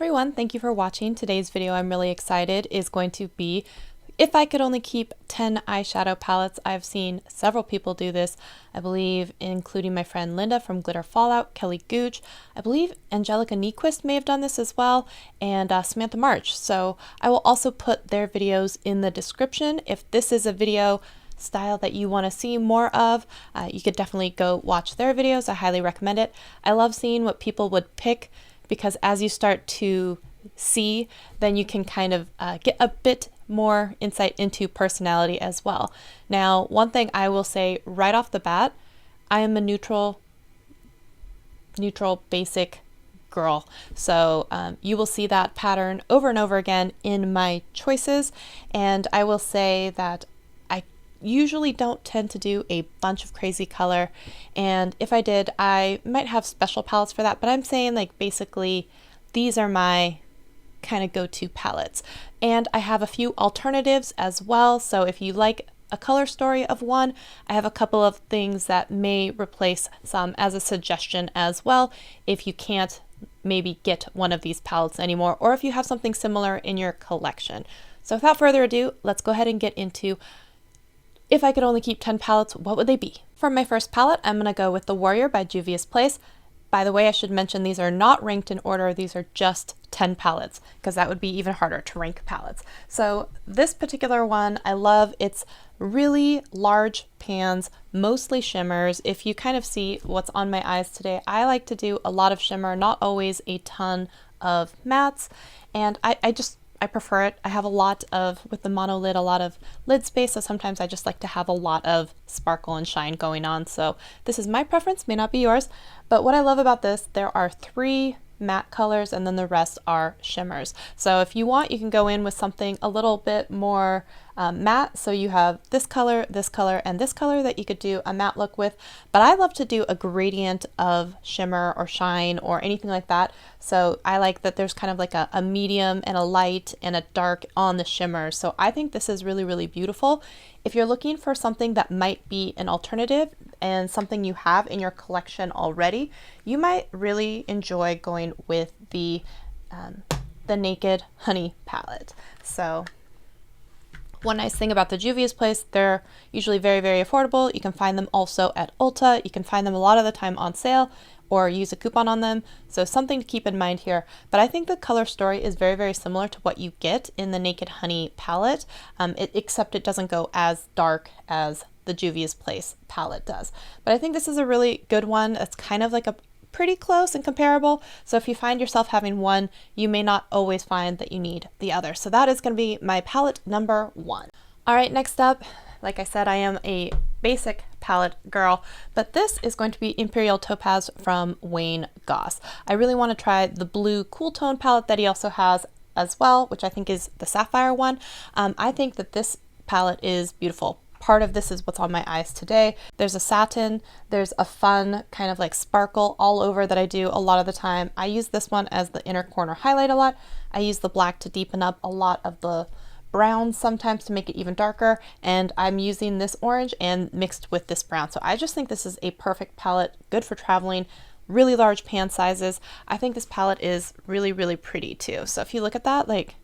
everyone, thank you for watching. Today's video, I'm really excited, is going to be if I could only keep 10 eyeshadow palettes. I've seen several people do this, I believe, including my friend Linda from Glitter Fallout, Kelly Gooch, I believe Angelica Nyquist may have done this as well, and Samantha March. So I will also put their videos in the description. If this is a video style that you want to see more of, you could definitely go watch their videos. I highly recommend it. I love seeing what people would pick, because as you start to see, then you can kind of get a bit more insight into personality as well. Now, one thing I will say right off the bat, I am a neutral basic girl. So you will see that pattern over and over again in my choices. And I will say that I usually don't tend to do a bunch of crazy color. And if I did, I might have special palettes for that. But I'm saying, like, basically these are my kind of go-to palettes. And I have a few alternatives as well. So if you like a color story of one, I have a couple of things that may replace some as a suggestion as well, if you can't maybe get one of these palettes anymore, or if you have something similar in your collection. So without further ado, let's go ahead and get into if I could only keep 10 palettes, what would they be? For my first palette, I'm going to go with The Warrior by Juvia's Place. By the way, I should mention these are not ranked in order. These are just 10 palettes, because that would be even harder to rank palettes. So this particular one I love. It's really large pans, mostly shimmers. If you kind of see what's on my eyes today, I like to do a lot of shimmer, not always a ton of mattes. And I prefer it. I have a lot of, with the mono lid, a lot of lid space, so sometimes I just like to have a lot of sparkle and shine going on. So this is my preference, may not be yours. But what I love about this, there are 3 matte colors and then the rest are shimmers. So if you want, you can go in with something a little bit more matte. So you have this color, and this color that you could do a matte look with. But I love to do a gradient of shimmer or shine or anything like that. So I like that there's kind of like a medium and a light and a dark on the shimmer. So I think this is really, really beautiful. If you're looking for something that might be an alternative and something you have in your collection already, you might really enjoy going with the Naked Honey palette. So one nice thing about the Juvia's Place, they're usually very, very affordable. You can find them also at Ulta. You can find them a lot of the time on sale or use a coupon on them. So something to keep in mind here. But I think the color story is very, very similar to what you get in the Naked Honey palette, except it doesn't go as dark as the Juvia's Place palette does. But I think this is a really good one. It's kind of like a pretty close and comparable. So if you find yourself having one, you may not always find that you need the other. So that is going to be my palette number 1. All right, next up, like I said, I am a basic palette girl, but this is going to be Imperial Topaz from Wayne Goss. I really want to try the blue cool tone palette that he also has as well, which I think is the sapphire one. I think that this palette is beautiful. Part of this is what's on my eyes today. There's a satin, there's a fun kind of like sparkle all over that I do a lot of the time. I use this one as the inner corner highlight a lot. I use the black to deepen up a lot of the browns sometimes to make it even darker, and I'm using this orange and mixed with this brown. So I just think this is a perfect palette, good for traveling, really large pan sizes. I think this palette is really, really pretty too. So if you look at that, like,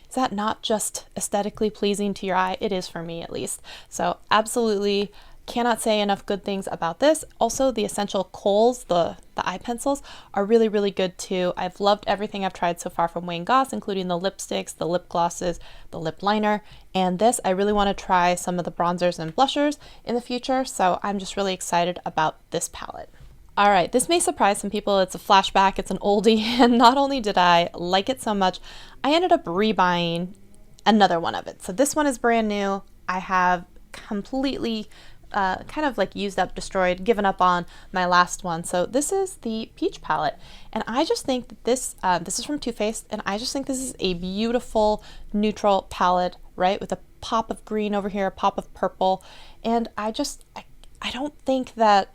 is that not just aesthetically pleasing to your eye? It is for me, at least. So absolutely cannot say enough good things about this. Also, the Essential Kohl's, the eye pencils, are really, really good too. I've loved everything I've tried so far from Wayne Goss, including the lipsticks, the lip glosses, the lip liner, and this. I really want to try some of the bronzers and blushers in the future, so I'm just really excited about this palette. All right, this may surprise some people. It's a flashback, it's an oldie, and not only did I like it so much, I ended up rebuying another one of it. So this one is brand new. I have completely kind of like used up, destroyed, given up on my last one. So this is the Peach palette, and I just think that this is from Too Faced, and I just think this is a beautiful neutral palette, right? With a pop of green over here, a pop of purple, and I don't think that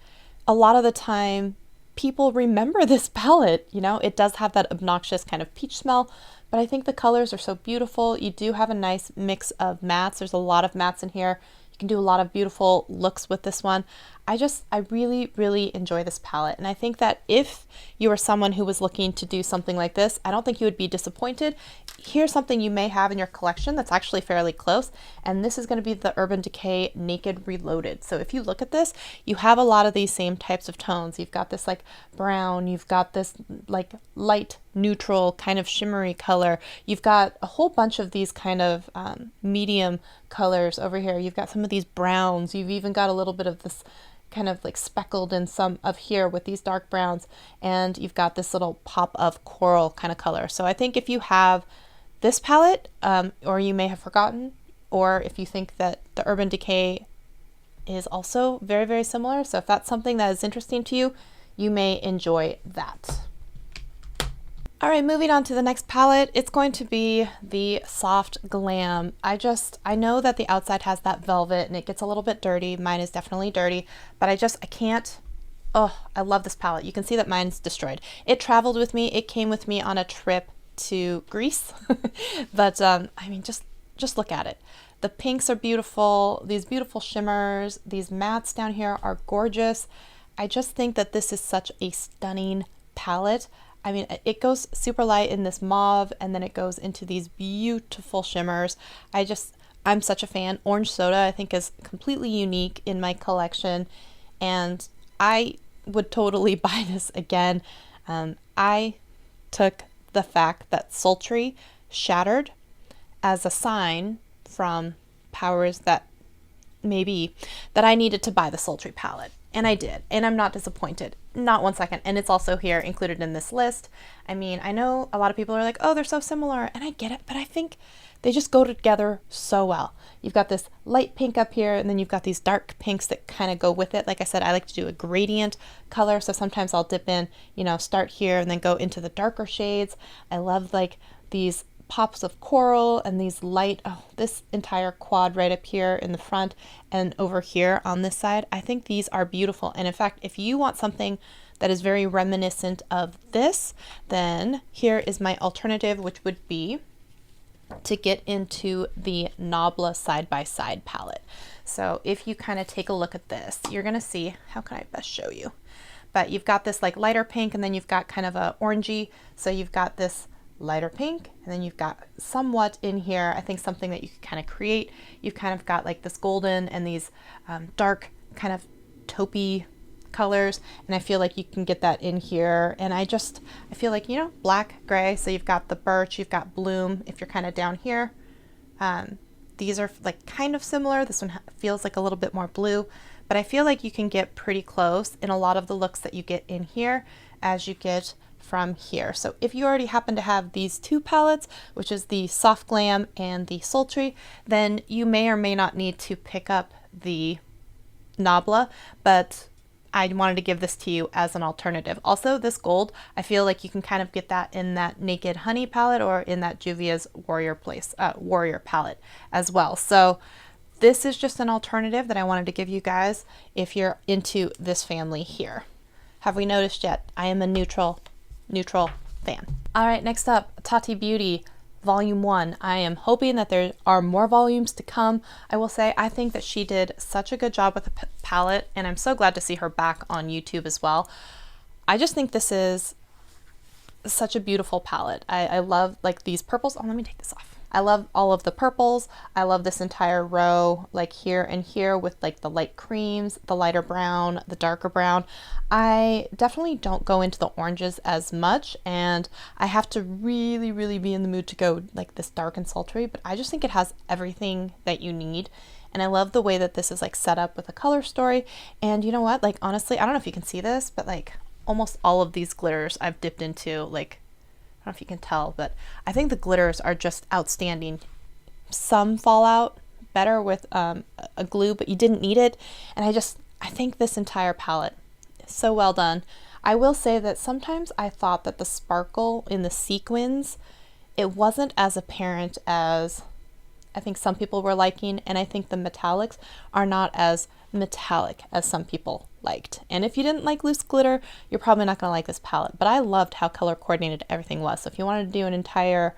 a lot of the time people remember this palette. You know, it does have that obnoxious kind of peach smell, but I think the colors are so beautiful. You do have a nice mix of mattes. There's a lot of mattes in here. You can do a lot of beautiful looks with this one. I really, really enjoy this palette. And I think that if you are someone who was looking to do something like this, I don't think you would be disappointed. Here's something you may have in your collection that's actually fairly close. And this is going to be the Urban Decay Naked Reloaded. So if you look at this, you have a lot of these same types of tones. You've got this like brown, you've got this like light neutral kind of shimmery color. You've got a whole bunch of these kind of medium colors over here. You've got some of these browns. You've even got a little bit of this kind of like speckled in some of here with these dark browns, and you've got this little pop of coral kind of color. So I think if you have this palette, or you may have forgotten, or if you think that the Urban Decay is also very, very similar, so if that's something that is interesting to you, you may enjoy that. All right, moving on to the next palette, it's going to be the Soft Glam. I know that the outside has that velvet and it gets a little bit dirty. Mine is definitely dirty, but I can't, oh, I love this palette. You can see that mine's destroyed. It traveled with me. It came with me on a trip to Greece, but I mean, just look at it. The pinks are beautiful. These beautiful shimmers, these mattes down here are gorgeous. I just think that this is such a stunning palette. I mean, it goes super light in this mauve, and then it goes into these beautiful shimmers. I'm such a fan. Orange Soda, I think, is completely unique in my collection, and I would totally buy this again. I took the fact that Sultry shattered as a sign from powers that maybe that I needed to buy the Sultry palette. And I did, and I'm not disappointed, not one second. And it's also here included in this list. I mean, I know a lot of people are like, oh, they're so similar, and I get it, but I think they just go together so well. You've got this light pink up here, and then you've got these dark pinks that kind of go with it. Like I said, I like to do a gradient color, so sometimes I'll dip in, start here and then go into the darker shades. I love like these pops of coral and these light, this entire quad right up here in the front and over here on this side. I think these are beautiful. And in fact, if you want something that is very reminiscent of this, then here is my alternative, which would be to get into the Nabla side-by-side palette. So if you kind of take a look at this, you're going to see, how can I best show you? But you've got this like lighter pink, and then you've got kind of a orangey. So you've got this lighter pink, and then you've got somewhat in here, I think something that you can kind of create. You've kind of got like this golden and these dark kind of taupey colors, and I feel like you can get that in here. And I feel like, black, gray, so you've got the birch, you've got bloom if you're kind of down here. These are like kind of similar. This one feels like a little bit more blue, but I feel like you can get pretty close in a lot of the looks that you get in here as you get from here. So if you already happen to have these two palettes, which is the Soft Glam and the Sultry, then you may or may not need to pick up the Nabla, but I wanted to give this to you as an alternative. Also, this gold, I feel like you can kind of get that in that Naked Honey palette or in that Juvia's Warrior palette as well. So this is just an alternative that I wanted to give you guys if you're into this family here. Have we noticed yet? I am a neutral fan. All right, next up, Tati Beauty Volume 1. I am hoping that there are more volumes to come. I will say I think that she did such a good job with the palette, and I'm so glad to see her back on YouTube as well. I just think this is such a beautiful palette. I love like these purples. Oh, let me take this off. I love all of the purples. I love this entire row, like here and here with like the light creams, the lighter brown, the darker brown. I definitely don't go into the oranges as much, and I have to really, really be in the mood to go like this dark and sultry, but I just think it has everything that you need. And I love the way that this is like set up with a color story. And you know what? Like, honestly, I don't know if you can see this, but like almost all of these glitters I've dipped into, like, I don't know if you can tell, but I think the glitters are just outstanding. Some fall out better with a glue, but you didn't need it. And I think this entire palette is so well done. I will say that sometimes I thought that the sparkle in the sequins, it wasn't as apparent as I think some people were liking, and I think the metallics are not as metallic as some people liked. And if you didn't like loose glitter, you're probably not going to like this palette. But I loved how color coordinated everything was. So if you wanted to do an entire,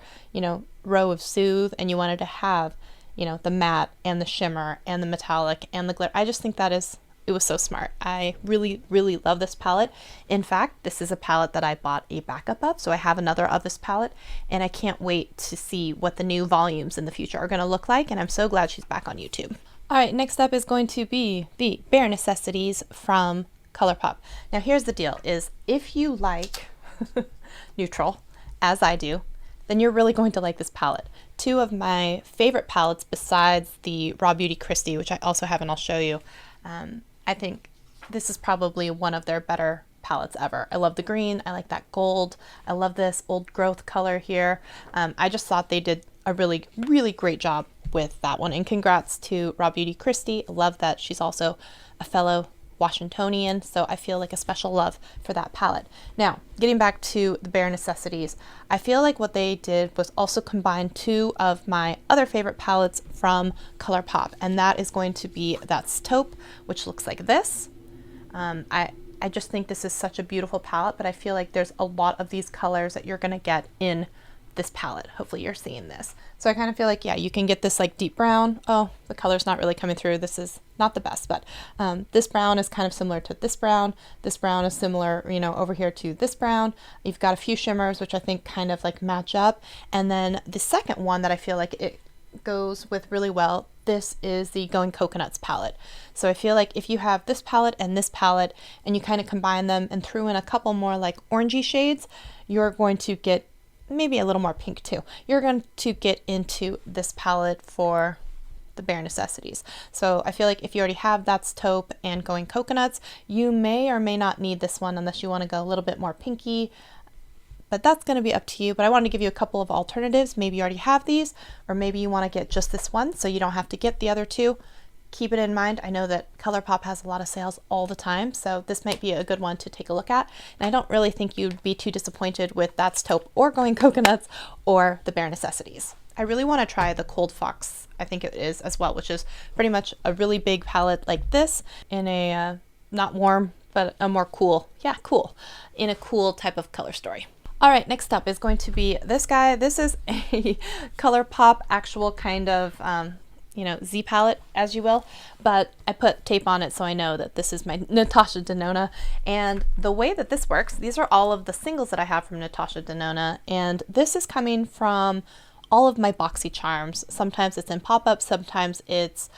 row of Soothe, and you wanted to have, the matte and the shimmer and the metallic and the glitter, I just think that is it was so smart. I really, really love this palette. In fact, this is a palette that I bought a backup of, so I have another of this palette, and I can't wait to see what the new volumes in the future are going to look like, and I'm so glad she's back on YouTube. All right, next up is going to be the Bare Necessities from Colourpop. Now here's the deal, is if you like neutral, as I do, then you're really going to like this palette. Two of my favorite palettes besides the Raw Beauty Christie, which I also have and I'll show you, I think this is probably one of their better palettes ever. I love the green, I like that gold, I love this old growth color here. I just thought they did a really, really great job with that one, and congrats to Raw Beauty Christie. I love that she's also a fellow Washingtonian, so I feel like a special love for that palette. Now, getting back to the Bare Necessities, I feel like what they did was also combine two of my other favorite palettes from Colourpop, and that is going to be That's Taupe, which looks like this. I just think this is such a beautiful palette, but I feel like there's a lot of these colors that you're going to get in this palette. Hopefully you're seeing this. So I kind of feel like, yeah, you can get this like deep brown. Oh, the color's not really coming through. This is not the best, but this brown is kind of similar to this brown. This brown is similar, you know, over here to this brown. You've got a few shimmers, which I think kind of like match up. And then the second one that I feel like it goes with really well, this is the Going Coconuts palette. So I feel like if you have this palette and you kind of combine them and threw in a couple more like orangey shades, you're going to get maybe a little more pink too. You're going to get into this palette for the Bare Necessities. So I feel like if you already have That's Taupe and Going Coconuts, you may or may not need this one unless you want to go a little bit more pinky, but that's going to be up to you. But I wanted to give you a couple of alternatives. Maybe you already have these, or maybe you want to get just this one so you don't have to get the other two. Keep it in mind. I know that Colourpop has a lot of sales all the time, so this might be a good one to take a look at. And I don't really think you'd be too disappointed with That's Taupe or Going Coconuts or the Bare Necessities. I really want to try the Cold Fox, I think it is as well, which is pretty much a really big palette like this in a not warm, but a more cool, in a cool type of color story. All right, next up is going to be this guy. This is a Colourpop actual kind of you know, Z palette, as you will, but I put tape on it so I know that this is my Natasha Denona. And the way that this works, these are all of the singles that I have from Natasha Denona, and this is coming from all of my boxy charms. Sometimes it's in pop-up, sometimes it's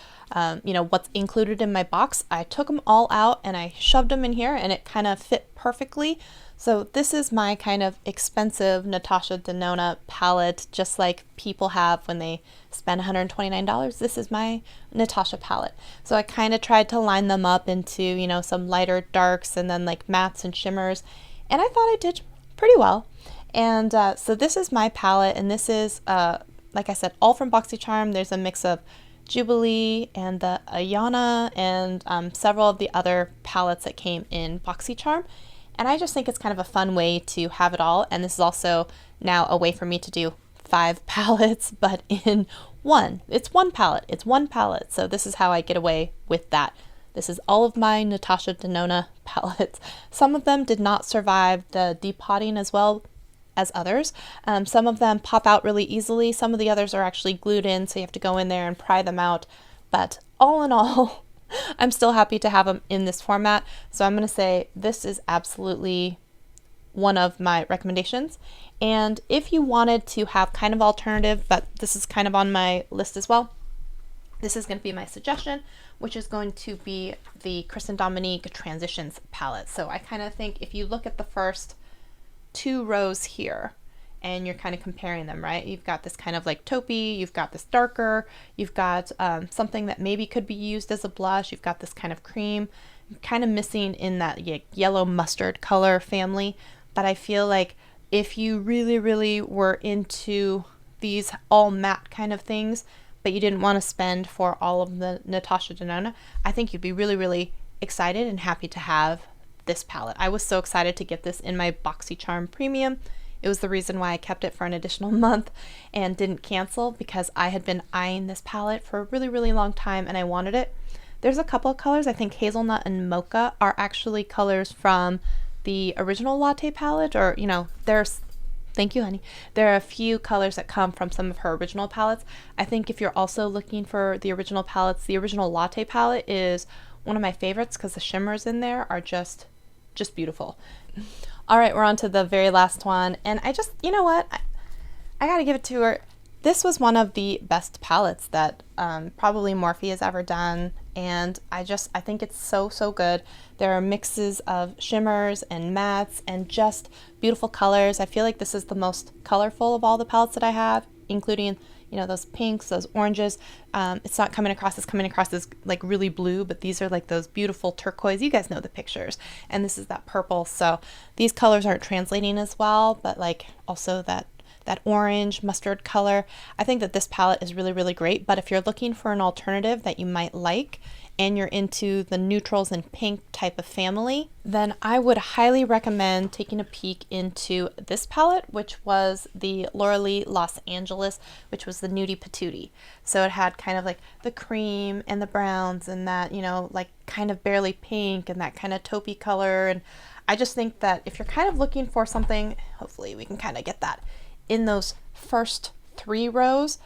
you know, what's included in my box. I took them all out and I shoved them in here and it kind of fit perfectly. So this is my kind of expensive Natasha Denona palette, just like people have when they spend $129. This is my Natasha palette. So I kind of tried to line them up into, you know, some lighter darks and then like mattes and shimmers, and I thought I did pretty well. And so this is my palette, and this is, like I said, all from BoxyCharm. There's a mix of Jubilee and the Ayana and several of the other palettes that came in BoxyCharm. And I just think it's kind of a fun way to have it all. And this is also now a way for me to do 5 palettes, but in one. It's one palette. It's one palette. So this is how I get away with that. This is all of my Natasha Denona palettes. Some of them did not survive the depotting as well as others. Some of them pop out really easily. Some of the others are actually glued in, so you have to go in there and pry them out. But all in all, I'm still happy to have them in this format. So I'm going to say this is absolutely one of my recommendations. And if you wanted to have kind of alternative, but this is kind of on my list as well, this is going to be my suggestion, which is going to be the Chris and Dominique Transitions palette. So I kind of think if you look at the first 2 rows here and you're kind of comparing them, right? You've got this kind of like taupey, you've got this darker, you've got something that maybe could be used as a blush, you've got this kind of cream, kind of missing in that yellow mustard color family. But I feel like if you really, really were into these all matte kind of things, but you didn't want to spend for all of the Natasha Denona, I think you'd be really, really excited and happy to have this palette. I was so excited to get this in my BoxyCharm Premium. It was the reason why I kept it for an additional month and didn't cancel, because I had been eyeing this palette for a really, really long time and I wanted it. There's a couple of colors, I think Hazelnut and Mocha are actually colors from the original Latte palette, or, you know, thank you, honey. There are a few colors that come from some of her original palettes. I think if you're also looking for the original palettes, the original Latte palette is one of my favorites because the shimmers in there are just beautiful. All right, we're on to the very last one, and I just, you know what, I gotta give it to her. This was one of the best palettes that probably Morphe has ever done, and I think it's so good. There are mixes of shimmers and mattes and just beautiful colors. I feel like this is the most colorful of all the palettes that I have, including, you know, those pinks, those oranges. It's not coming across as like really blue, but these are like those beautiful turquoise. You guys know the pictures. And this is that purple. So these colors aren't translating as well, but like also that orange mustard color. I think that this palette is really great, but if you're looking for an alternative that you might like and you're into the neutrals and pink type of family, then I would highly recommend taking a peek into this palette, which was the Laura Lee Los Angeles, which was the Nudie Patootie. So it had kind of like the cream and the browns and that, you know, like kind of barely pink and that kind of taupey color. And I just think that if you're kind of looking for something, hopefully we can kind of get that in those first 3 rows,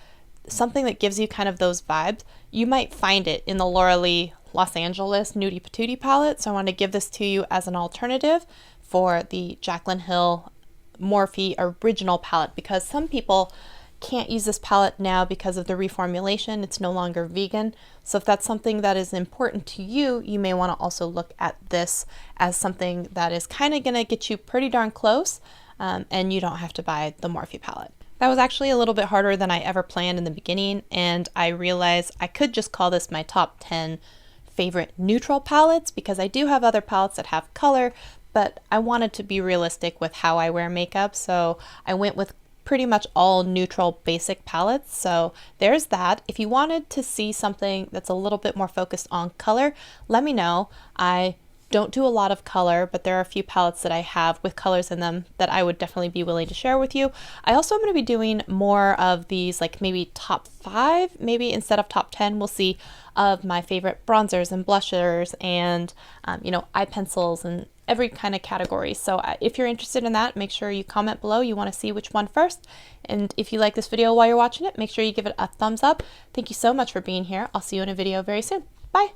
something that gives you kind of those vibes, you might find it in the Laura Lee Los Angeles Nudie Patootie palette. So I want to give this to you as an alternative for the Jaclyn Hill Morphe original palette, because some people can't use this palette now because of the reformulation. It's no longer vegan. So if that's something that is important to you, you may want to also look at this as something that is kind of going to get you pretty darn close, and you don't have to buy the Morphe palette. That was actually a little bit harder than I ever planned in the beginning, and I realized I could just call this my top 10 favorite neutral palettes, because I do have other palettes that have color, but I wanted to be realistic with how I wear makeup, so I went with pretty much all neutral basic palettes. So there's that. If you wanted to see something that's a little bit more focused on color, let me know. I don't do a lot of color, but there are a few palettes that I have with colors in them that I would definitely be willing to share with you. I also am going to be doing more of these, like maybe top 5, maybe instead of top 10, we'll see, of my favorite bronzers and blushers and, you know, eye pencils and every kind of category. So if you're interested in that, make sure you comment below you want to see which one first. And if you like this video while you're watching it, make sure you give it a thumbs up. Thank you so much for being here. I'll see you in a video very soon. Bye.